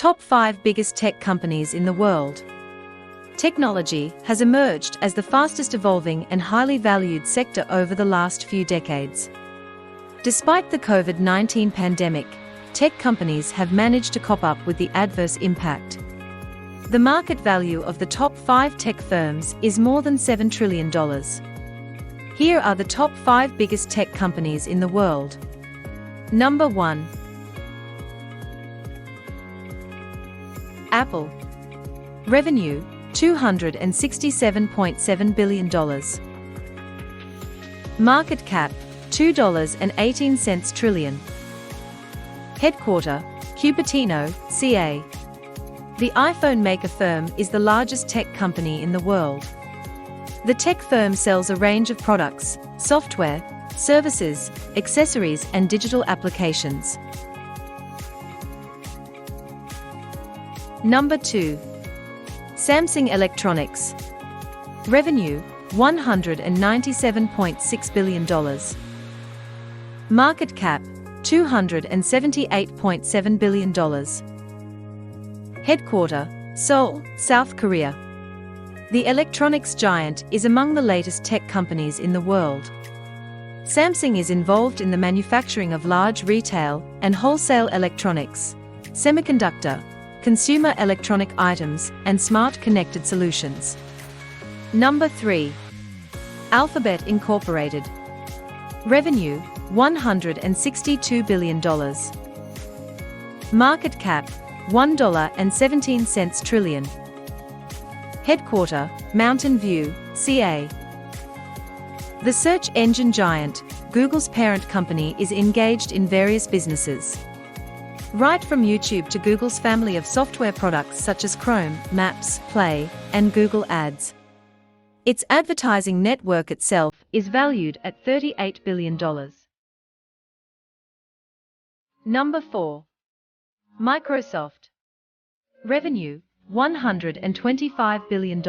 Top 5 biggest tech companies in the world. Technology has emerged as the fastest evolving and highly valued sector over the last few decades. Despite the COVID-19 pandemic, tech companies have managed to cope up with the adverse impact. The market value of the top 5 tech firms is more than $7 trillion. Here are the top 5 biggest tech companies in the world. Number 1. Apple. Revenue, $267.7 billion. Market cap, $2.18 trillion. Headquarter, Cupertino, CA. The iPhone maker firm is the largest tech company in the world. The tech firm sells a range of products, software, services, accessories, and digital applications. Number 2. Samsung Electronics. Revenue, $197.6 billion. Market cap, $278.7 billion. Headquarter, Seoul, South Korea. The electronics giant is among the latest tech companies in the world. Samsung is involved in the manufacturing of large retail and wholesale electronics, semiconductor, consumer electronic items, and smart connected solutions. Number 3. Alphabet Incorporated. Revenue, $162 billion. Market cap, $1.17 trillion. Headquarter, Mountain View, CA. The search engine giant, Google's parent company, is engaged in various businesses. Right from YouTube to Google's family of software products such as Chrome, Maps, Play, and Google Ads. Its advertising network itself is valued at $38 billion. Number 4. Microsoft. Revenue, $125 billion.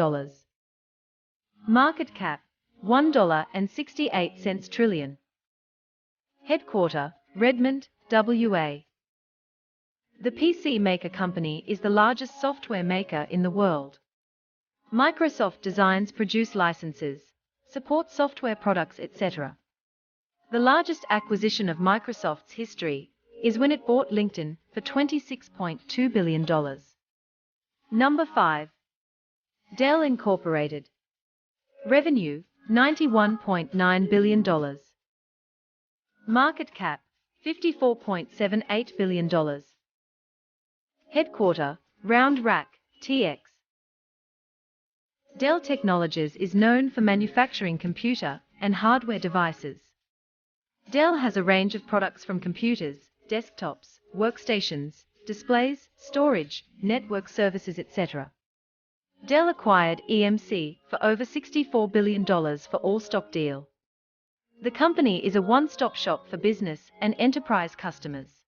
Market cap, $1.68 trillion. Headquarter, Redmond, WA. The PC Maker company is the largest software maker in the world. Microsoft designs, produce licenses, supports software products, etc. The largest acquisition of Microsoft's history is when it bought LinkedIn for $26.2 billion. Number 5. Dell Incorporated. Revenue, $91.9 billion. Market cap, $54.78 billion. Headquarter, Round Rock, TX. Dell Technologies is known for manufacturing computer and hardware devices. Dell has a range of products from computers, desktops, workstations, displays, storage, network services, etc. Dell acquired EMC for over $64 billion for all-stock deal. The company is a one-stop shop for business and enterprise customers.